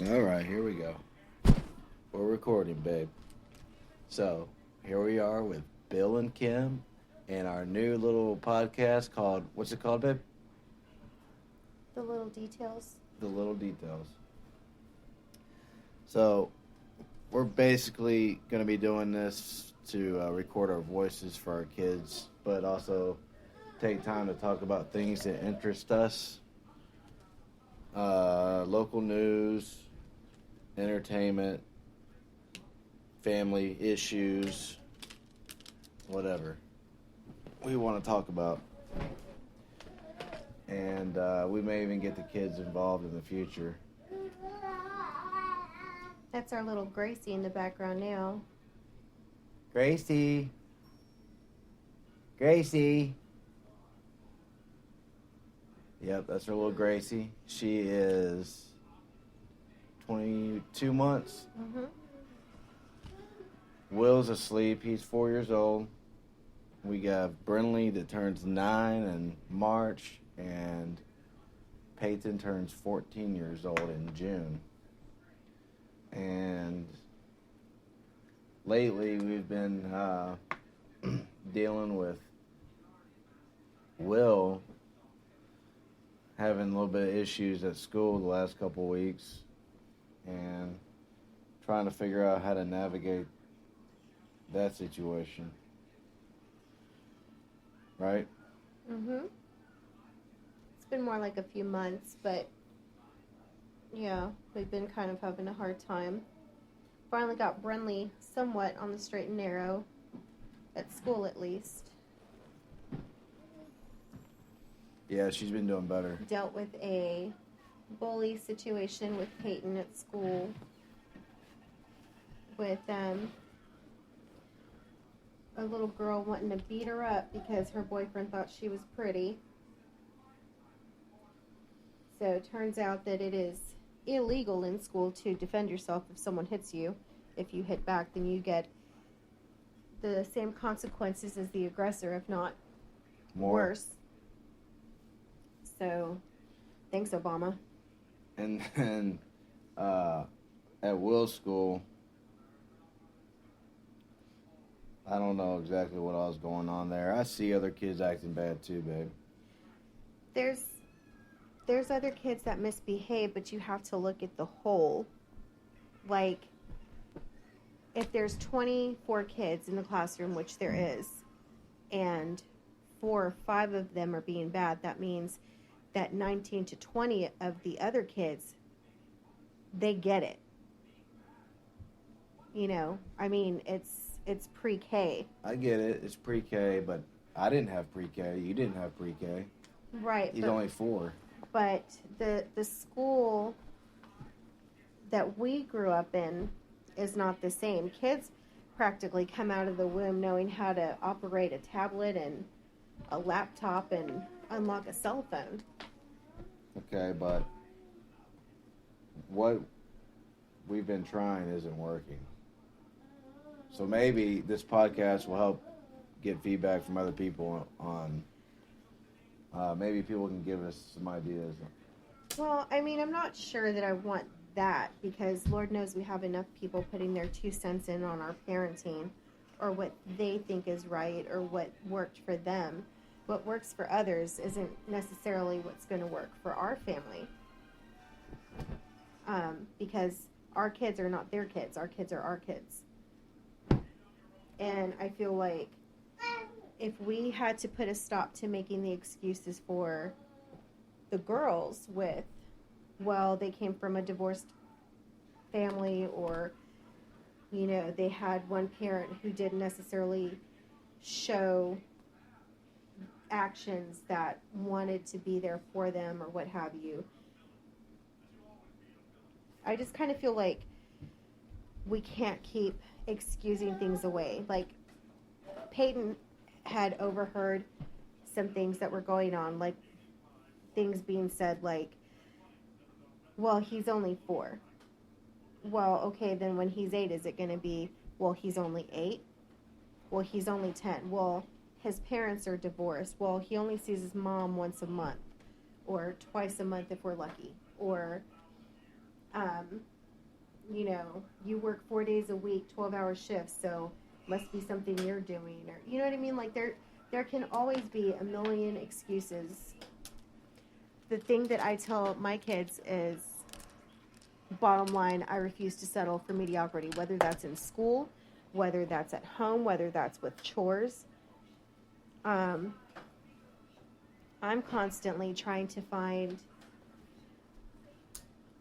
All right, here we go. We're recording, babe. So, here we are with Bill and Kim and our new little podcast called, what's it called, babe? The Little Details. The Little Details. So, we're basically going to be doing this to record our voices for our kids, but also take time to talk about things that interest us. Local news, entertainment, family issues, whatever we want to talk about. And we may even get the kids involved in the future. That's our little Gracie in the background now. Gracie. Gracie. Yep, that's our little Gracie. She is 22 months. Mm-hmm. Will's asleep. He's 4 years old. We got Brinley that turns 9 in March, and Peyton turns 14 years old in June. And lately we've been dealing with Will having a little bit of issues at school the last couple weeks and trying to figure out how to navigate that situation. Right? Mm-hmm. It's been more like a few months, but yeah, we've been kind of having a hard time. Finally got Brinley somewhat on the straight and narrow, at school at least. Yeah, she's been doing better. Dealt with a bully situation with Peyton at school, with a little girl wanting to beat her up because her boyfriend thought she was pretty. So it turns out that it is illegal in school to defend yourself if someone hits you. If you hit back, then you get the same consequences as the aggressor, if not worse. So, thanks, Obama. And then at Will's school, I don't know exactly what else going on there. I see other kids acting bad too, babe. There's other kids that misbehave, but you have to look at the whole. Like, if there's 24 kids in the classroom, which there is, and 4 or 5 of them are being bad, that means that 19 to 20 of the other kids, they get it. You know, I mean, it's pre-K. I get it. It's pre-K, but I didn't have pre-K. You didn't have pre-K. Right. He's only 4. But the school that we grew up in is not the same. Kids practically come out of the womb knowing how to operate a tablet and a laptop and unlock a cell phone. Okay, but what we've been trying isn't working. So maybe this podcast will help get feedback from other people on maybe people can give us some ideas. Well, I mean, I'm not sure that I want that, because Lord knows we have enough people putting their 2 cents in on our parenting, or what they think is right, or what worked for them. What works for others isn't necessarily what's going to work for our family. Because our kids are not their kids. Our kids are our kids. And I feel like if we had to put a stop to making the excuses for the girls with, well, they came from a divorced family, or, you know, they had one parent who didn't necessarily show actions that wanted to be there for them, or what have you. I just kind of feel like we can't keep excusing things away. Like, Peyton had overheard some things that were going on, like things being said like, well, he's only 4. Well, okay, then when he's 8, is it going to be, well, he's only 8? Well, he's only 10. Well, his parents are divorced. Well, he only sees his mom once a month, or twice a month if we're lucky. Or You know, you work 4 days a week, 12-hour shifts, so must be something you're doing, or you know what I mean? Like there can always be a million excuses. The thing that I tell my kids is, bottom line, I refuse to settle for mediocrity, whether that's in school, whether that's at home, whether that's with chores. I'm constantly trying to find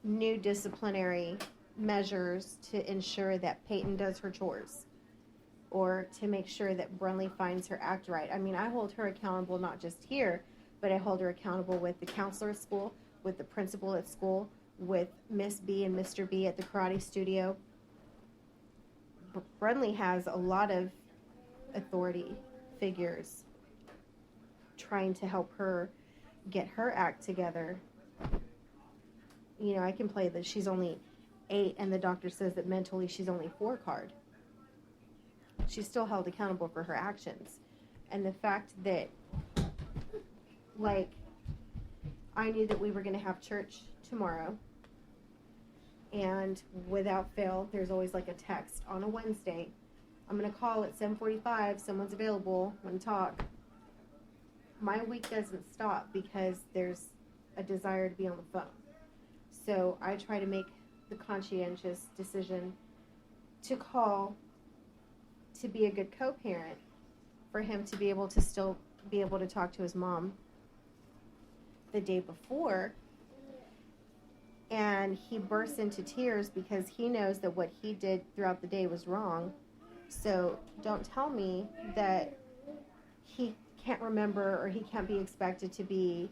new disciplinary measures to ensure that Peyton does her chores, or to make sure that Brunley finds her act right. I mean, I hold her accountable not just here, but I hold her accountable with the counselor at school, with the principal at school, with Miss B and Mr. B at the karate studio. Brunley has a lot of authority figures trying to help her get her act together. You know, I can play that she's only 8 and the doctor says that mentally she's only 4 card. She's still held accountable for her actions. And the fact that, like, I knew that we were going to have church tomorrow, and without fail, there's always like a text on a Wednesday. I'm going to call at 7:45, someone's available, want to talk. My week doesn't stop because there's a desire to be on the phone. So I try to make the conscientious decision to call, to be a good co-parent, for him to be able to still be able to talk to his mom the day before. And he bursts into tears because he knows that what he did throughout the day was wrong. So don't tell me that he can't remember, or he can't be expected to be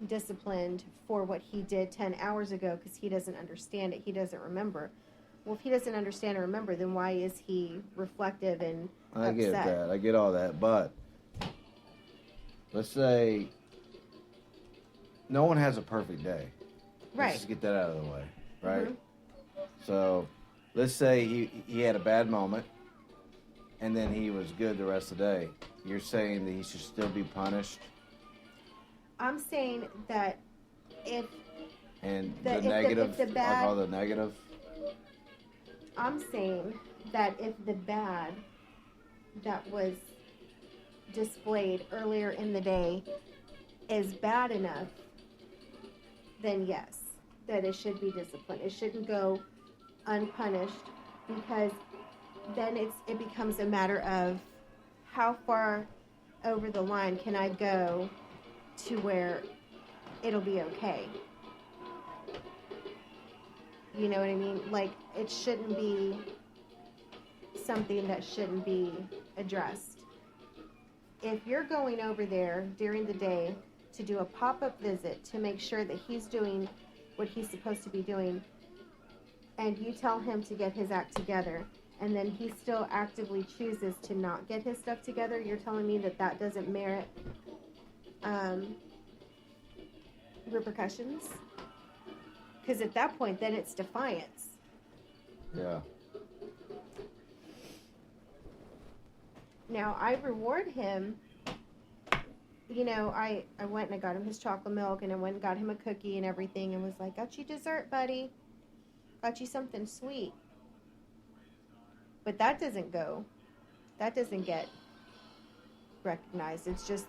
disciplined for what he did 10 hours ago because he doesn't understand it. He doesn't remember. Well, if he doesn't understand or remember, then why is he reflective and upset? I get that. I get all that. But let's say no one has a perfect day. Right. Let's just get that out of the way, right? Mm-hmm. So let's say he had a bad moment and then he was good the rest of the day. You're saying that he should still be punished? I'm saying that if... And the negative, I'll call the negative? I'm saying that if the bad that was displayed earlier in the day is bad enough, then yes, that it should be disciplined. It shouldn't go unpunished, because then it becomes a matter of how far over the line can I go to where it'll be okay. You know what I mean? Like, it shouldn't be something that shouldn't be addressed. If you're going over there during the day to do a pop-up visit to make sure that he's doing what he's supposed to be doing, and you tell him to get his act together, and then he still actively chooses to not get his stuff together, you're telling me that that doesn't merit repercussions? Because at that point, then it's defiance. Yeah. Now, I reward him. You know, I went and I got him his chocolate milk, and I went and got him a cookie and everything, and was like, got you dessert, buddy. Got you something sweet. But that doesn't get recognized. It's just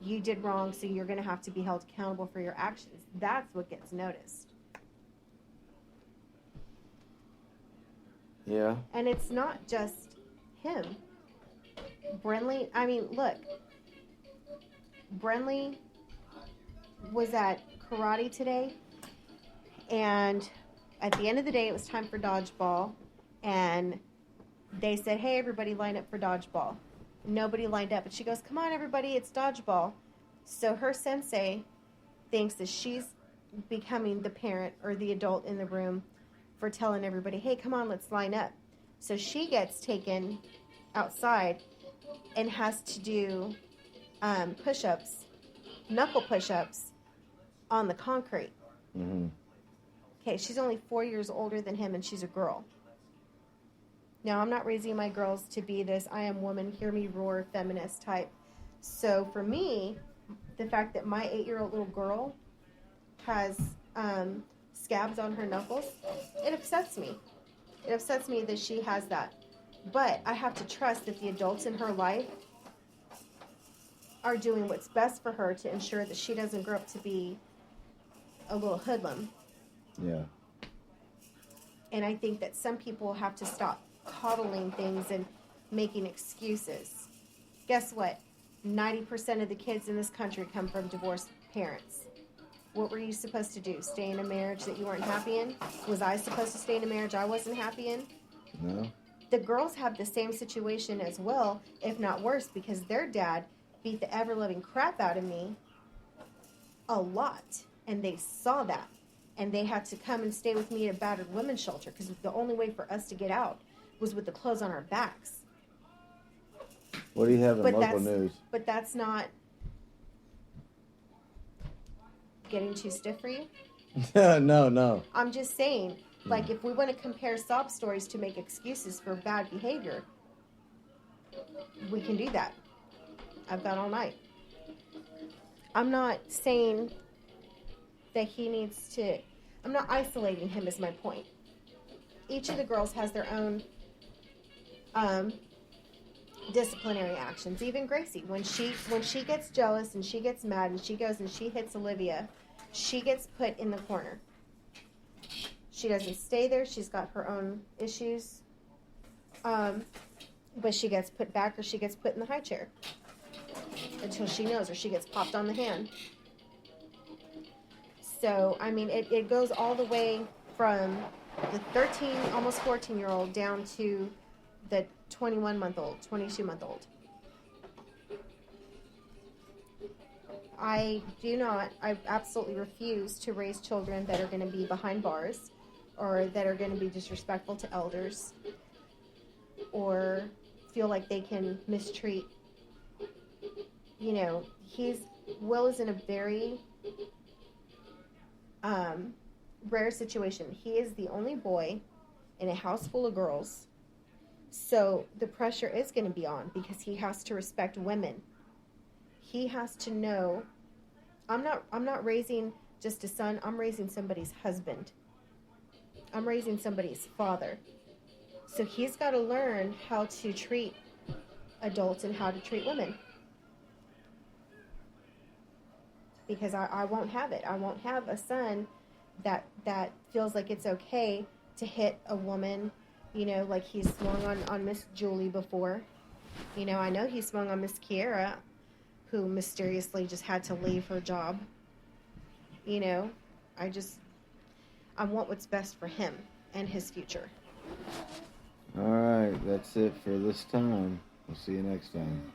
you did wrong, so you're going to have to be held accountable for your actions. That's what gets noticed. Yeah. And it's not just him. Brenly, I mean, look. Brenly was at karate today, and at the end of the day, it was time for dodgeball, and they said, hey, everybody line up for dodgeball. Nobody lined up, and she goes, come on, everybody, it's dodgeball. So her sensei thinks that she's becoming the parent or the adult in the room for telling everybody, hey, come on, let's line up. So she gets taken outside and has to do push-ups, knuckle push-ups on the concrete. Mm-hmm. Okay, she's only 4 years older than him, and she's a girl. Now, I'm not raising my girls to be this I am woman, hear me roar, feminist type. So for me, the fact that my 8-year-old little girl has scabs on her knuckles. It upsets me. It upsets me that she has that. But I have to trust that the adults in her life are doing what's best for her to ensure that she doesn't grow up to be a little hoodlum. Yeah. And I think that some people have to stop coddling things and making excuses. Guess what? 90% of the kids in this country come from divorced parents. What were you supposed to do? Stay in a marriage that you weren't happy in? Was I supposed to stay in a marriage I wasn't happy in? No. The girls have the same situation as well, if not worse, because their dad beat the ever-loving crap out of me a lot. And they saw that. And they had to come and stay with me at a battered women's shelter because the only way for us to get out was with the clothes on our backs. What do you have in local news? But that's not getting too stiff for you? No. I'm just saying, like, if we want to compare sob stories to make excuses for bad behavior, we can do that. I've got all night. I'm not saying that he needs to... I'm not isolating him is my point. Each of the girls has their own disciplinary actions. Even Gracie, when she gets jealous and she gets mad and she goes and she hits Olivia, she gets put in the corner. She doesn't stay there. She's got her own issues. But she gets put back or she gets put in the high chair until she knows, or she gets popped on the hand. So, I mean, it goes all the way from the 13, almost 14-year-old down to the 21-month-old, 22-month-old. I absolutely refuse to raise children that are going to be behind bars or that are going to be disrespectful to elders or feel like they can mistreat. You know, Will is in a very rare situation. He is the only boy in a house full of girls. So the pressure is going to be on because he has to respect women. He has to know, I'm not raising just a son, I'm raising somebody's husband. I'm raising somebody's father. So he's got to learn how to treat adults and how to treat women. Because I won't have it. I won't have a son that feels like it's okay to hit a woman, you know, like he's swung on Miss Julie before. You know, I know he swung on Miss Kiera, who mysteriously just had to leave her job. You know, I want what's best for him and his future. All right, that's it for this time. We'll see you next time.